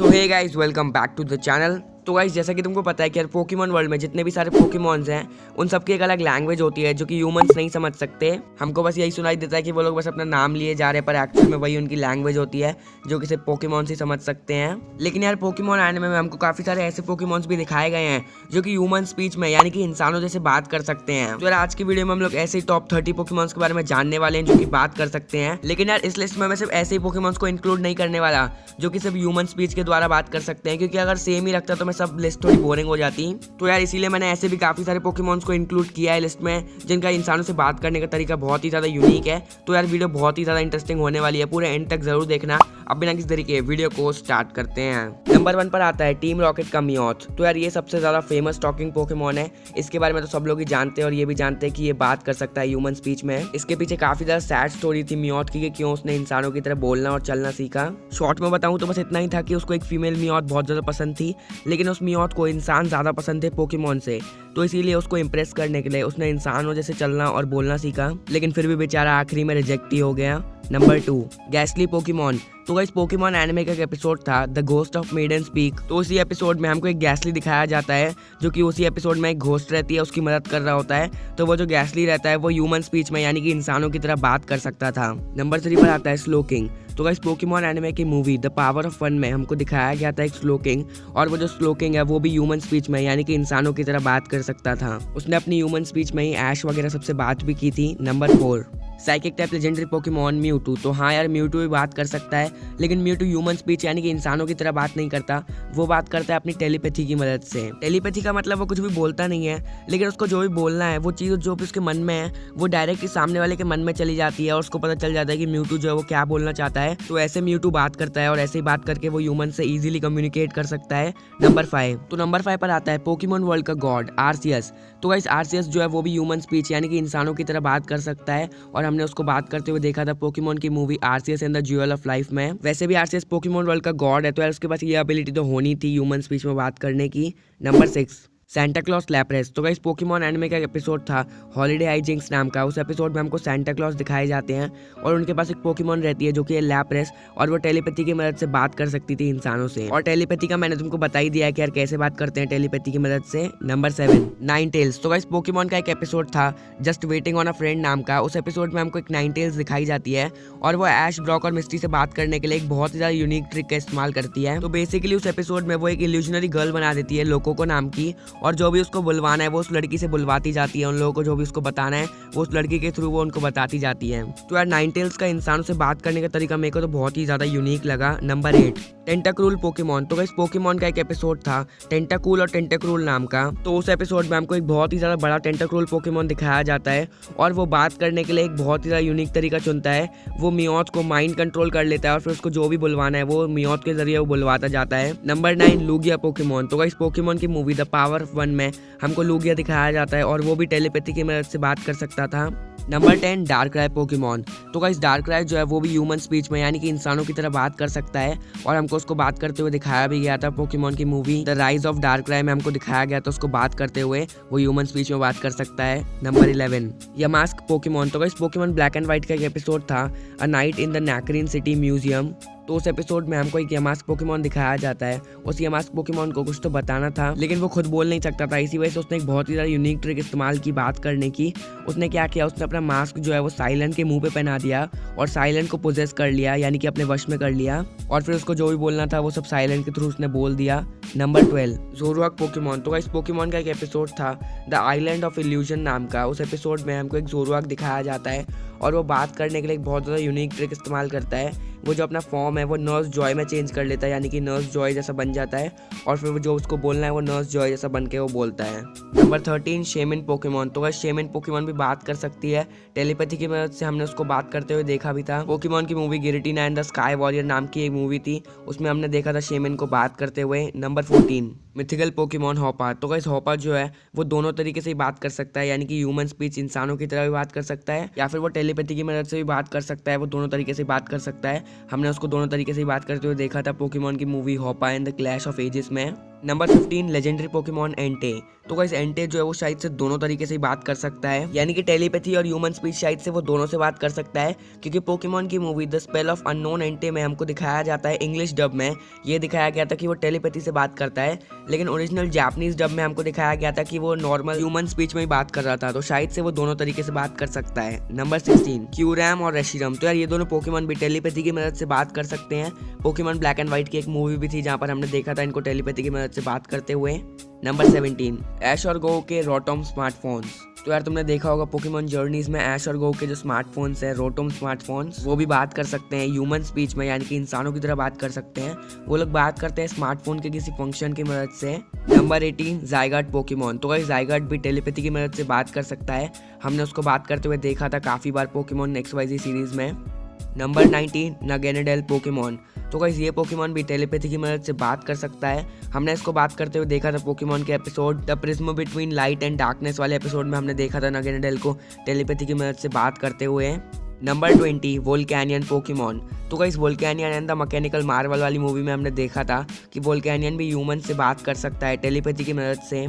So hey guys, welcome back to the channel. तो guys, जैसा कि तुमको पता है कि यार पोकेमॉन वर्ल्ड में जितने भी सारे पोकेमॉन्स हैं उन सबकी एक अलग लैंग्वेज होती है जो कि ह्यूमंस नहीं समझ सकते। हमको बस यही सुनाई देता है कि वो लोग बस अपना नाम लिए जा रहे हैं, पर एक्चुअल में वही उनकी लैंग्वेज होती है जो कि सिर्फ पोकेमॉन्स ही समझ सकते हैं। लेकिन यार पोकेमॉन एनिमे में हमको काफी सारे ऐसे पोकेमॉन्स भी दिखाए गए हैं जो कि ह्यूमन स्पीच में यानी कि इंसानों जैसे बात कर सकते हैं। तो यार आज की वीडियो में हम लोग ऐसे ही टॉप 30 पोकेमॉन्स के बारे में जानने वाले हैं जो कि बात कर सकते हैं। लेकिन यार इस लिस्ट में मैं सिर्फ ऐसे ही पोकेमॉन्स को इंक्लूड नहीं करने वाला जो कि सिर्फ ह्यूमन स्पीच के द्वारा बात कर सकते हैं, क्योंकि अगर सेम ही रखता तो मैं सब लिस्ट थोड़ी बोरिंग हो जाती। तो यार इसीलिए मैंने ऐसे भी काफी सारे पोकेमॉन्स को इंक्लूड किया है लिस्ट में जिनका इंसानों से बात करने का तरीका बहुत ही ज्यादा यूनिक है। तो यार वीडियो बहुत ही ज्यादा इंटरेस्टिंग होने वाली है, पूरे एंड तक जरूर देखना। अब बिना किसी तरीके वीडियो को स्टार्ट करते हैं। नंबर 1 पर आता है टीम रॉकेट का मियोथ। तो यार ये सबसे ज्यादा फेमस टॉकिंग पोकेमॉन है। इसके बारे में तो सब लोग ही जानते हैं और ये भी जानते हैं कि ये बात कर सकता है ह्यूमन स्पीच में। इसके पीछे काफी ज्यादा सैड स्टोरी थी मियोथ की कि क्यों उसने इंसानों की तरह बोलना और चलना सीखा। शॉर्ट में बताऊं तो बस इतना ही था कि उसको एक फीमेल मियोथ बहुत ज्यादा पसंद थी, लेकिन उस मियोथ को इंसान ज्यादा पसंद थे पोकेमॉन से। तो इसीलिए उसको इम्प्रेस करने के लिए उसने इंसानों जैसे चलना और बोलना सीखा, लेकिन फिर भी बेचारा आखिरी में रिजेक्ट ही हो गया। Number 2, Gastly Pokemon. तो गाइस पोकेमॉन एनिमे का एक एपिसोड था the ghost of maiden speak. तो उसी एपिसोड में हमको एक गैस्ली दिखाया जाता है जो कि उसी एपिसोड में एक घोस्ट रहती है, उसकी मदद कर रहा होता है। तो वो जो गैस्ली रहता है वो ह्यूमन स्पीच में यानी कि इंसानों की तरह बात कर सकता था। नंबर 3 पर आता है स्लोकिंग। तो गाइस पोकेमॉन एनिमे की movie the power of one में हमको दिखाया गया था एक स्लोकिंग, और वो जो स्लोकिंग है वो भी ह्यूमन स्पीच में यानी कि इंसानों की तरह बात कर सकता था। उसने अपनी ह्यूमन स्पीच में ही ऐश वगैरह सबसे बात भी की थी। Number 4, psychic type legendary Pokemon Mewtwo. तो हाँ यार म्यूटू भी बात कर सकता है, लेकिन म्यूटू ह्यूमन स्पीच यानी कि इंसानों की तरह बात नहीं करता। वो बात करता है अपनी टेलीपैथी की मदद से। टेलीपैथी का मतलब वो कुछ भी बोलता नहीं है, लेकिन उसको जो भी बोलना है वो चीज़ जो भी उसके मन में है वो डायरेक्ट सामने वाले के मन में चली जाती है और उसको पता चल जाता है कि म्यूटू जो है वो क्या बोलना चाहता है। तो ऐसे म्यूटू बात करता है और ऐसे ही बात करके वो ह्यूमन से इजीली कम्युनिकेट कर सकता है। नंबर 5, तो नंबर 5 पर आता है पोकेमॉन वर्ल्ड का गॉड आर्सियस। तो गाइस आर्सियस जो है वो भी ह्यूमन स्पीच यानी कि इंसानों की तरह बात कर सकता है, और हमने उसको बात करते हुए देखा था पोकेमॉन की movie Arceus and the jewel of life में। वैसे भी आर्सियस पोकेमॉन वर्ल्ड का गॉड है, तो यार उसके पास ये एबिलिटी तो होनी थी ह्यूमन स्पीच में बात करने की। Number 6, Santa Claus Lapras. तो गाइस पोकेमॉन एनिमे का एक एपिसोड था हॉलीडे हाइजिंक्स नाम का। उस एपिसोड में हमको सेंटा क्लॉज दिखाए जाते हैं और उनके पास एक पोकेमॉन रहती है जो कि है लैप्रेस, और वो टेलीपैथी की मदद से बात कर सकती थी इंसानों से। और टेलीपैथी का मैंने तुमको बता ही दिया है कि यार कैसे बात करते हैं टेलीपैथी की मदद से। Number 7, Ninetales. तो गाइस पोकेमॉन का एक एपिसोड था just waiting on a friend नाम का। उस एपिसोड में हमको एक नाइनटेल्स दिखाई जाती है और वो ऐश, ब्रॉक और मिस्टी से बात करने के लिए एक बहुत ही ज्यादा यूनिक ट्रिक का इस्तेमाल करती है। तो बेसिकली उस एपिसोड में वो एक इल्यूजनरी गर्ल बना देती है लोकोको नाम की, और जो भी उसको बुलवाना है वो उस लड़की से बुलवाती जाती है। उन लोगों को जो भी उसको बताना है वो उस लड़की के थ्रू वो उनको बताती जाती है। तो यार नाइनटेल्स का इंसानों से बात करने का तरीका मेरे को तो बहुत ही ज्यादा यूनिक लगा। Number 8, Tentacool Pokemon. तो गाइस पोकेमॉन का एक एपिसोड था टेंटाकूल और टेंटाक्रूल नाम का। तो उस एपिसोड में हमको एक बहुत ही ज्यादा बड़ा टेंटाक्रूल पोकेमॉन दिखाया जाता है और वो बात करने के लिए एक बहुत ही ज्यादा यूनिक तरीका चुनता है। वो मियोथ को माइंड कंट्रोल कर लेता है और फिर उसको जो भी बुलवाना है वो मियोथ के जरिए वो बुलवाता जाता है। Number 9, Lugia Pokemon. तो गाइस पोकेमॉन की movie the power of one में हमको लूगिया दिखाया जाता है और वो भी टेलीपैथी की मदद से बात कर सकता था। Number 10, डार्कराय Pokemon. तो गाइस डार्कराय जो है वो भी ह्यूमन स्पीच में यानी कि इंसानों की तरह बात कर सकता है, और हमको उसको बात करते हुए दिखाया भी गया था पोकेमॉन की मूवी द राइज ऑफ डार्कराय में। हमको दिखाया गया था उसको बात करते हुए, वो ह्यूमन स्पीच में बात कर सकता है। Number 11, Yamask Pokemon. तो guys Pokemon black and white का एक एपिसोड था a night in the Nacrene city museum. तो उस एपिसोड में हमको एक यमास्क पोकेमॉन दिखाया जाता है। उस यमास्क पोकेमॉन को कुछ तो बताना था, लेकिन वो खुद बोल नहीं सकता था। इसी वजह से उसने एक बहुत ही ज्यादा यूनिक ट्रिक इस्तेमाल की बात करने की। उसने क्या किया, उसने अपना मास्क जो है वो साइलेंट के मुंह पे पहना दिया और साइलेंट को पोजेस कर लिया यानी कि अपने वश में कर लिया, और फिर उसको जो भी बोलना था वो सब साइलेंट के थ्रू उसने बोल दिया। Number 12, Zoroark Pokemon. तो इस पोकेमॉन का एक एपिसोड था द आइलैंड ऑफ इल्यूजन नाम का। उस एपिसोड में हमको एक ज़ोरुआक दिखाया जाता है और वो बात करने के लिए एक बहुत ज़्यादा यूनिक ट्रिक इस्तेमाल करता है। वो जो अपना फॉर्म है वो नर्स जॉय में चेंज कर लेता है यानी कि नर्स जॉय जैसा बन जाता है, और फिर वो जो उसको बोलना है वो नर्स जॉय जैसा बन के वो बोलता है। Number 13, Shaymin Pokemon. तो वह शेमिन पोकेमॉन भी बात कर सकती है टेलीपैथी की मदद से। हमने उसको बात करते हुए देखा भी था। पोकेमॉन की movie Giratina and the sky warrior नाम की एक मूवी थी, उसमें हमने देखा था शेमिन को बात करते हुए। Number 14, mythical Pokemon hopper. तो गाइस हॉपर जो है वो दोनों तरीके से ही बात कर सकता है यानी कि ह्यूमन स्पीच इंसानों की तरह भी बात कर सकता है, या फिर वो टेलीपैथी की मदद से भी बात कर सकता है। वो दोनों तरीके से बात कर सकता है। हमने उसको दोनों तरीके से बात करते हुए देखा था पोकेमॉन की movie Hoopa and the clash of ages में। Number 15 legendary Pokemon Entei. तो गाइस एंटे जो है वो शायद से दोनों तरीके से ही बात कर सकता है, यानी कि टेलीपैथी और ह्यूमन स्पीच शायद से वो दोनों से बात कर सकता है, क्योंकि पोकेमॉन की movie the spell of unknown Entei में हमको दिखाया जाता है इंग्लिश डब में ये दिखाया गया था कि वो टेलीपैथी से बात करता है, लेकिन ओरिजिनल जापानीज डब में हमको दिखाया गया था कि वो नॉर्मल ह्यूमन स्पीच में ही बात कर रहा था, तो शायद से वो दोनों तरीके से बात कर सकता है। नंबर 16 क्यूरैम और रेशिरम। तो यार ये दोनों पोकेमॉन भी टेलीपैथी की मदद से बात कर सकते हैं। पोकेमॉन ब्लैक एंड व्हाइट की एक मूवी भी थी जहाँ पर हमने देखा था इनको टेलीपैथी की मदद से बात करते हुए। नंबर 17 ऐश और गो के रोटोम स्मार्टफोन्स। तो यार तुमने देखा होगा पोकेमॉन जर्नीज में ऐश और गो के जो स्मार्टफोन्स है रोटोम स्मार्टफोन्स वो भी बात कर सकते हैं ह्यूमन स्पीच में, यानी कि इंसानों की तरह बात कर सकते हैं। वो लोग बात करते हैं स्मार्टफोन के किसी फंक्शन की मदद से। Number 18 Zygarde Pokemon. तो गाइस ज़ायगाट भी टेलीपैथी की मदद से बात कर सकता है, हमने उसको बात करते हुए देखा था काफ़ी बार पोकेमॉन XYZ सीरीज में। Number 19 Naganadel Pokemon. तो गाइस ये पोकेमॉन भी टेलीपैथी की मदद से बात कर सकता है, हमने इसको बात करते हुए देखा था पोकेमॉन के episode the prism between light and darkness वाले एपिसोड में हमने देखा था नागेनेडेल को टेलीपैथी की मदद से बात करते हुए। Number 20 Volcanion Pokemon. तो guys Volcanion and the mechanical marvel वाली मूवी में हमने देखा था कि वोल्केनियन भी ह्यूमन से बात कर सकता है टेलीपैथी की मदद से।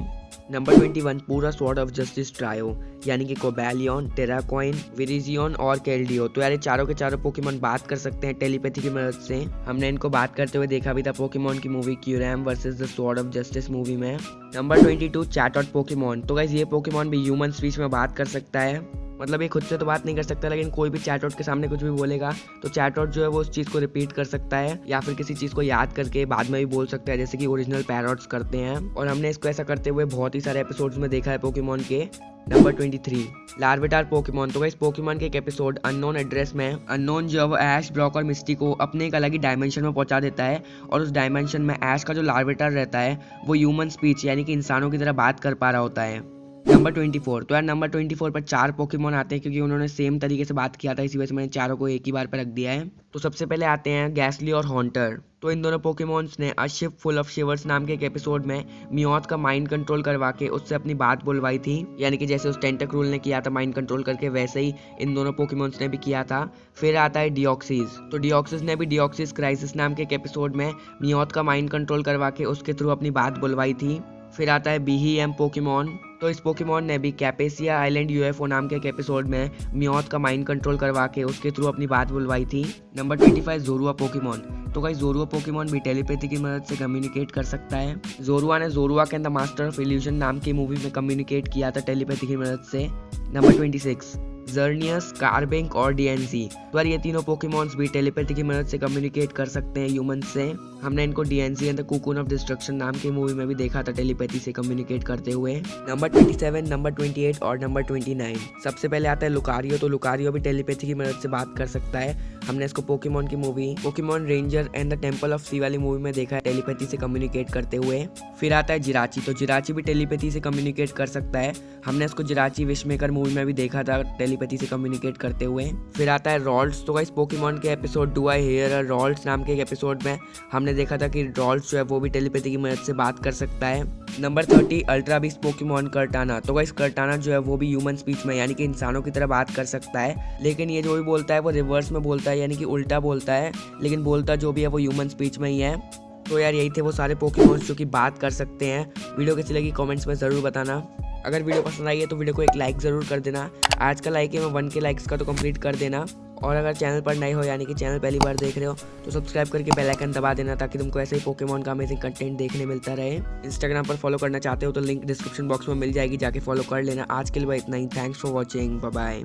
नंबर 21 पूरा स्वॉर्ड ऑफ जस्टिस ट्रायो, यानी कि कोबैलियन, टेराकॉइन, विरिजियन और केल्डियो। तो यार चारों के चारों पोकेमॉन बात कर सकते हैं टेलीपैथी की मदद से, हमने इनको बात करते हुए देखा भी था पोकेमॉन की movie Kyurem versus the sword of justice movie में। Number 22 Chatot Pokemon. तो गाइस ये पोकेमॉन भी ह्यूमन स्पीच में बात कर सकता है, मतलब ये खुद से तो बात नहीं कर सकता, लेकिन कोई भी चैटऑट के सामने कुछ भी बोलेगा तो चैटऑट जो है वो उस चीज़ को रिपीट कर सकता है या फिर किसी चीज़ को याद करके बाद में भी बोल सकता है, जैसे कि ओरिजिनल पैरॉट्स करते हैं। और हमने इसको ऐसा करते हुए बहुत ही सारे एपिसोड्स में देखा है पोकेमॉन के। Number 23 लार्विटार Pokemon. तो गाइस पोकेमॉन के एक एपिसोड अननोन एड्रेस में अननोन जो है वो ऐश, ब्रॉक और मिस्टी को अपने एक अलग ही डायमेंशन में पहुंचा देता है, और उस डायमेंशन में ऐश का जो लार्विटार रहता है वो ह्यूमन स्पीच यानी कि इंसानों की तरह बात कर पा रहा होता है। नंबर 24। तो यार नंबर 24 पर 4 पोकेमॉन आते हैं, क्योंकि उन्होंने सेम तरीके से बात किया था, इसी वजह से मैंने चारों को एक ही बार पर रख दिया है। तो सबसे पहले आते हैं गैसली और हॉन्टर। तो इन दोनों पोकेमॉन्स ने अ शिप फुल ऑफ शिवर्स नाम के एक एपिसोड में मियोथ का माइंड कंट्रोल करवा के उससे अपनी बात बुलवाई थी, यानी कि जैसे उस टेंटाक्रूल ने किया था माइंड कंट्रोल करके, वैसे ही इन दोनों पोकेमॉन्स ने भी किया था। फिर आता है डिओक्सीज। तो डिओक्सीज ने भी डिओक्सीज क्राइसिस नाम के एक एपिसोड में मियोथ का माइंड कंट्रोल करवा के उसके थ्रू अपनी बात बुलवाई थी। फिर आता है बीहीएम पोकेमॉन। तो इस पोकेमॉन ने भी कैपेसिया आइलैंड यूएफओ नाम के एक एपिसोड में मियोथ का माइंड कंट्रोल करवा के उसके थ्रू अपनी बात बुलवाई थी। Number 25 Zorua Pokemon. तो गाइस जोरुआ पोकेमॉन भी टेलीपैथी की मदद से कम्युनिकेट कर सकता है। जोरुआ ने Zorua can the master of illusion नाम की मूवी में कम्युनिकेट किया था टेलीपैथी की मदद से। नंबर 26 जर्नियस, कार्बिंक और डीएनसी। तो यार ये तीनों पोकेमॉन्स भी टेलीपैथी की मदद से कम्युनिकेट कर सकते हैं ह्यूमन से, हमने इनको Diancie and the cocoon of destruction नाम की मूवी में भी देखा था टेलीपैथी से कम्युनिकेट करते हुए। नंबर 27, नंबर 28 और नंबर 29। सबसे पहले आता है लुकारियो। तो लुकारियो भी टेलीपैथी की मदद से बात कर सकता है, हमने इसको पोकेमॉन की movie Pokemon ranger and the temple of sea वाली मूवी में देखा है टेलीपैथी से कम्युनिकेट करते हुए। फिर आता है जिराची। तो जिराची भी टेलीपैथी से कम्युनिकेट कर सकता है, हमने इसको जिराची विशमेकर मूवी में भी देखा था टेलीपैथी से कम्युनिकेट करते हुए। फिर आता है रॉल्ड्स। तो गाइस पोकेमॉन के एपिसोड डू आई हियर अ रॉल्ड्स नाम के एक एपिसोड में हमने देखा था कि रॉल्ड्स जो है वो भी टेलीपैथी की मदद से बात कर सकता है। Number 30 ultra beast Pokemon Kartana. तो गाइस कर्टाना जो है वो भी ह्यूमन स्पीच में यानी कि इंसानों की तरह बात कर सकता है, लेकिन ये जो भी बोलता है वो रिवर्स में बोलता है, यानी कि उल्टा बोलता है, लेकिन बोलता जो भी है वो ह्यूमन स्पीच में ही है। तो यार यही थे वो सारे पोकेमॉन्स जो कि बात कर सकते हैं। वीडियो कैसी लगी कमेंट्स में ज़रूर बताना। अगर वीडियो पसंद आई है तो वीडियो को एक लाइक ज़रूर कर देना। आज का लाइक है मैं 1K लाइक्स का तो कंप्लीट कर देना। और अगर चैनल पर नए हो यानी कि चैनल पहली बार देख रहे हो तो सब्सक्राइब करके बेल आइकन दबा देना, ताकि तुमको ऐसे ही पोकेमॉन का अमेजिंग कंटेंट देखने मिलता रहे। इंस्टाग्राम पर फॉलो करना चाहते हो तो लिंक डिस्क्रिप्शन बॉक्स में मिल जाएगी, जाके फॉलो कर लेना। आज के लिए इतना ही। Thanks for watching, bye bye.